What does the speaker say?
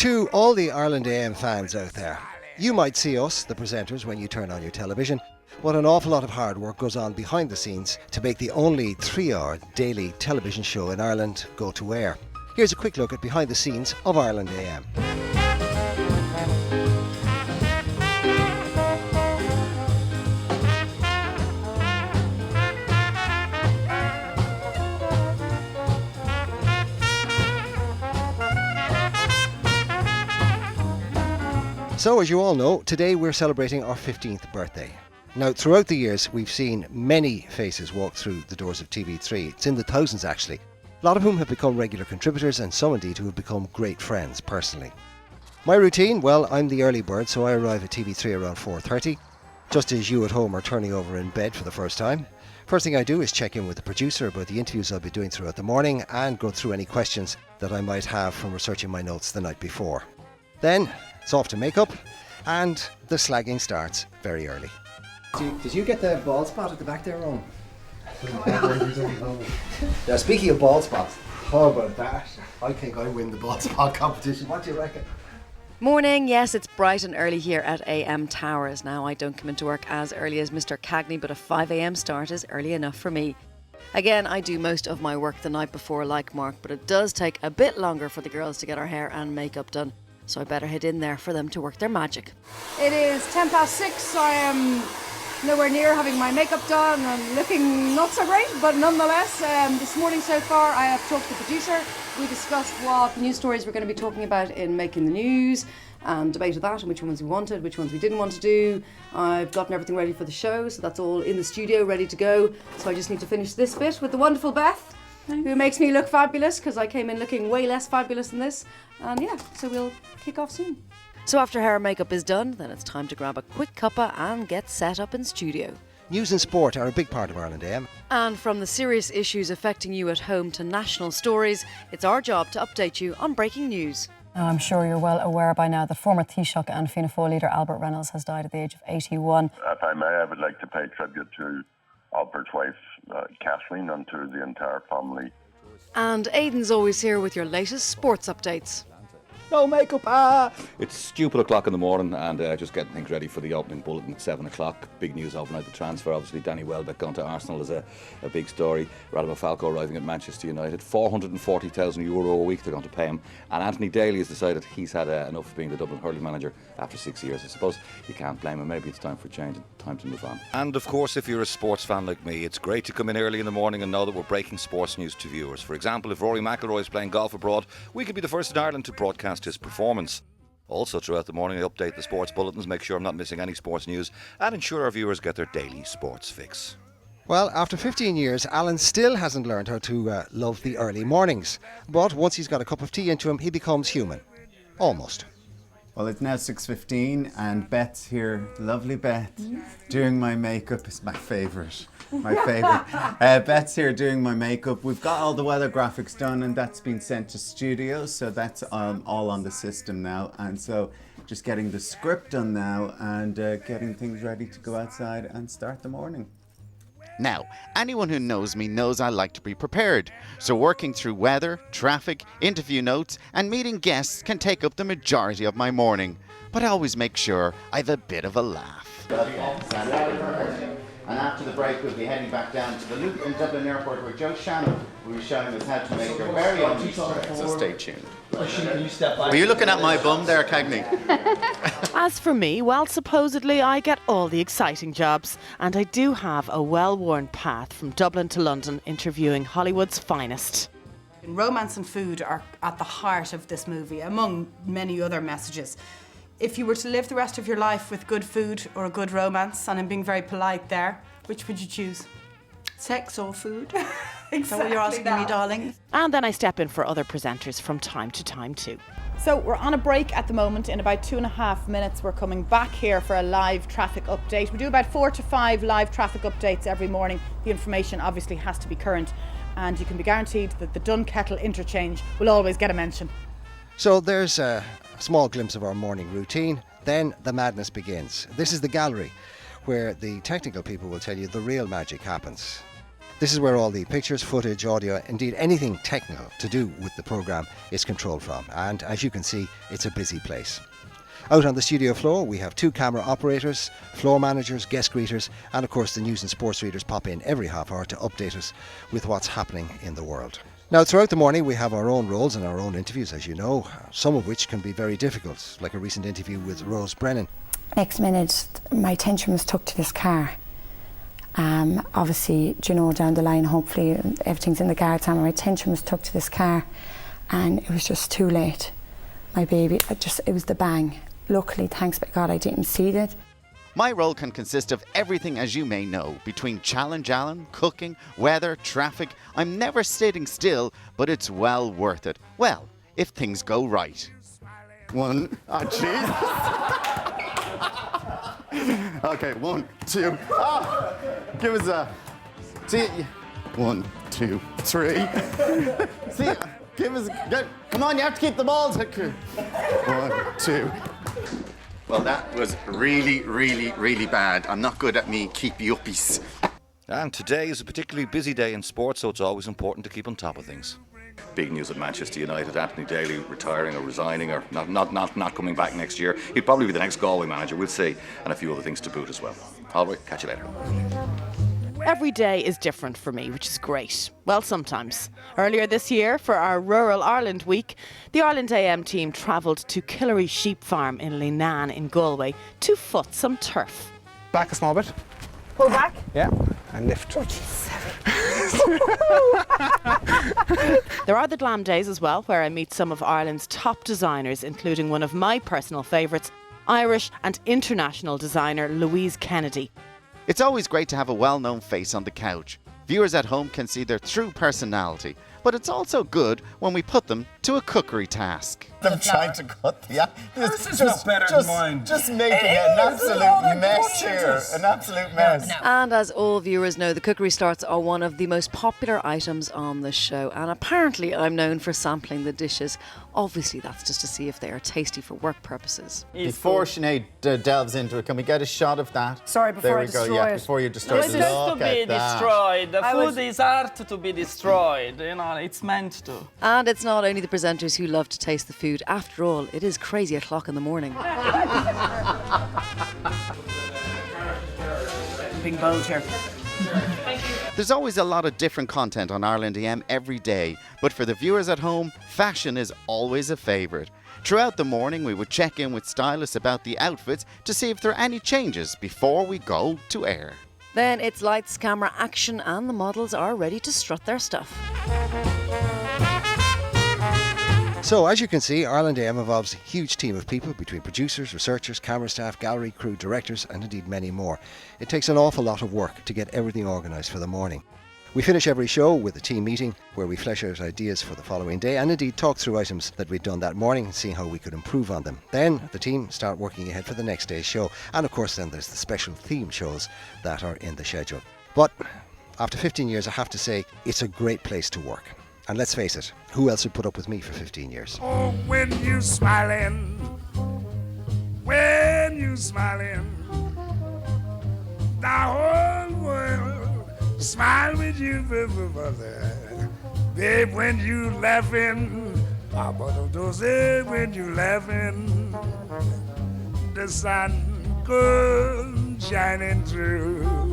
To all the Ireland AM fans out there, you might see us, the presenters, when you turn on your television, but an awful lot of hard work goes on behind the scenes to make the only 3-hour daily television show in Ireland go to air. Here's a quick look at behind the scenes of Ireland AM. So, as you all know, today we're celebrating our 15th birthday. Now, throughout the years, we've seen many faces walk through the doors of TV3. It's in the thousands, actually. A lot of whom have become regular contributors, and some indeed who have become great friends personally. My routine? Well, I'm the early bird, so I arrive at TV3 around 4:30, just as you at home are turning over in bed for the first time. First thing I do is check in with the producer about the interviews I'll be doing throughout the morning and go through any questions that I might have from researching my notes the night before. Then it's off to makeup, and the slagging starts very early. Did you get the bald spot at the back there, Ron? Now, speaking of bald spots, how about that? I think I win the bald spot competition. What do you reckon? Morning, yes, it's bright and early here at AM Towers. Now, I don't come into work as early as Mr. Cagney, but a 5 a.m. start is early enough for me. Again, I do most of my work the night before, like Mark, but it does take a bit longer for the girls to get our hair and makeup done. So I better head in there for them to work their magic. It is 6:10. I am nowhere near having my makeup done and looking not so great, but nonetheless, this morning so far I have talked to the producer. We discussed what news stories we're going to be talking about in Making the News and debated that and which ones we wanted, which ones we didn't want to do. I've gotten everything ready for the show, so that's all in the studio, ready to go. So I just need to finish this bit with the wonderful Beth, who makes me look fabulous because I came in looking way less fabulous than this. And yeah, so we'll kick off soon. So after hair and makeup is done, then it's time to grab a quick cuppa and get set up in studio. News and sport are a big part of Ireland AM. And from the serious issues affecting you at home to national stories, it's our job to update you on breaking news. Now, I'm sure you're well aware by now that former Taoiseach and Fianna Fáil leader Albert Reynolds has died at the age of 81. If I may, I would like to pay tribute to Albert's wife, Kathleen, and to the entire family. And Aidan's always here with your latest sports updates. No makeup, It's stupid o'clock in the morning and just getting things ready for the opening bulletin at 7 o'clock. Big news overnight, the transfer. Obviously, Danny Welbeck going to Arsenal is a big story. Radamel Falcao arriving at Manchester United. €440,000 a week they're going to pay him. And Anthony Daly has decided he's had enough of being the Dublin hurling manager after 6 years. I suppose you can't blame him. Maybe it's time for a change and time to move on. And of course, if you're a sports fan like me, it's great to come in early in the morning and know that we're breaking sports news to viewers. For example, if Rory McIlroy is playing golf abroad, we could be the first in Ireland to broadcast his performance. Also, throughout the morning, I update the sports bulletins, make sure I'm not missing any sports news, and ensure our viewers get their daily sports fix. Well, after 15 years, Alan still hasn't learned how to love the early mornings. But once he's got a cup of tea into him, he becomes human. Almost. Well, it's now 6:15 and Beth's here, lovely Beth, doing my makeup. Is my favourite. Beth's here doing my makeup. We've got all the weather graphics done and that's been sent to studio, so that's all on the system now. And so just getting the script done now and getting things ready to go outside and start the morning. Now, anyone who knows me knows I like to be prepared. So working through weather, traffic, interview notes and meeting guests can take up the majority of my morning. But I always make sure I have a bit of a laugh. And after the break, we'll be heading back down to the Loop in Dublin Airport where Joe Shannon will be showing us how to make her very own Easter egg, so stay tuned. Were you looking at my bum there, Cagney? As for me, well, supposedly I get all the exciting jobs, and I do have a well-worn path from Dublin to London interviewing Hollywood's finest. Romance and food are at the heart of this movie, among many other messages. If you were to live the rest of your life with good food or a good romance, and I'm being very polite there, which would you choose? Sex or food? Exactly. Is that what you're asking me, darling? And then I step in for other presenters from time to time too. So we're on a break at the moment. In about 2.5 minutes, we're coming back here for a live traffic update. We do about 4 to 5 live traffic updates every morning. The information obviously has to be current, and you can be guaranteed that the Dunkettle interchange will always get a mention. So there's a small glimpse of our morning routine. Then the madness begins. This is the gallery, where the technical people will tell you the real magic happens. This is where all the pictures, footage, audio, indeed anything technical to do with the programme is controlled from. And as you can see, it's a busy place. Out on the studio floor, we have 2 camera operators, floor managers, guest greeters, and of course the news and sports readers pop in every half hour to update us with what's happening in the world. Now, throughout the morning, we have our own roles and our own interviews, as you know, some of which can be very difficult, like a recent interview with Rose Brennan. Next minute, my attention was took to this car. Obviously, down the line, hopefully everything's in the guard's hand. My attention was took to this car, and it was just too late. My baby, it was the bang. Luckily, thanks to God, I didn't see it. My role can consist of everything, as you may know, between Challenge Alan, cooking, weather, traffic. I'm never sitting still, but it's well worth it. Well, if things go right. One, jeez. Okay, 1, 2. Give us a. See, 1, 2, 3. See, give us. Come on, you have to keep the balls. 1, 2. Well, that was really, really, really bad. I'm not good at me keep you uppies. And today is a particularly busy day in sport, so it's always important to keep on top of things. Big news at Manchester United, Anthony Daly retiring or resigning or not coming back next year. He'll probably be the next Galway manager, we'll see, and a few other things to boot as well. All right, catch you later. Every day is different for me, which is great. Well, sometimes. Earlier this year, for our Rural Ireland Week, the Ireland AM team travelled to Killery Sheep Farm in Leenane in Galway to foot some turf. Back a small bit. Pull back. Yeah, and lift. There are the glam days as well, where I meet some of Ireland's top designers, including one of my personal favourites, Irish and international designer Louise Kennedy. It's always great to have a well-known face on the couch. Viewers at home can see their true personality, but it's also good when we put them to a cookery task. I'm trying to cut the... This is not better than mine. Just making an absolute mess here. An absolute mess. And as all viewers know, the cookery starts are one of the most popular items on the show. And apparently I'm known for sampling the dishes. Obviously, that's just to see if they are tasty for work purposes. Before Sinead delves into it, can we get a shot of that? Sorry, before I destroy it. Before you destroy it. This is to be destroyed. The food is art to be destroyed. It's meant to. And it's not only the presenters who love to taste the food. After all, it is crazy o'clock in the morning. Being bold here. There's always a lot of different content on Ireland AM every day, but for the viewers at home, fashion is always a favourite. Throughout the morning, we would check in with stylists about the outfits to see if there are any changes before we go to air. Then it's lights, camera, action, and the models are ready to strut their stuff. So, as you can see, Ireland AM involves a huge team of people between producers, researchers, camera staff, gallery crew, directors, and indeed many more. It takes an awful lot of work to get everything organised for the morning. We finish every show with a team meeting where we flesh out ideas for the following day and indeed talk through items that we'd done that morning and see how we could improve on them. Then the team start working ahead for the next day's show, and of course then there's the special theme shows that are in the schedule. But after 15 years, I have to say, it's a great place to work. And let's face it, who else would put up with me for 15 years? Oh, when you smiling, the whole world smile with you, babe, when you laughing, when you laughing, the sun goes shining through.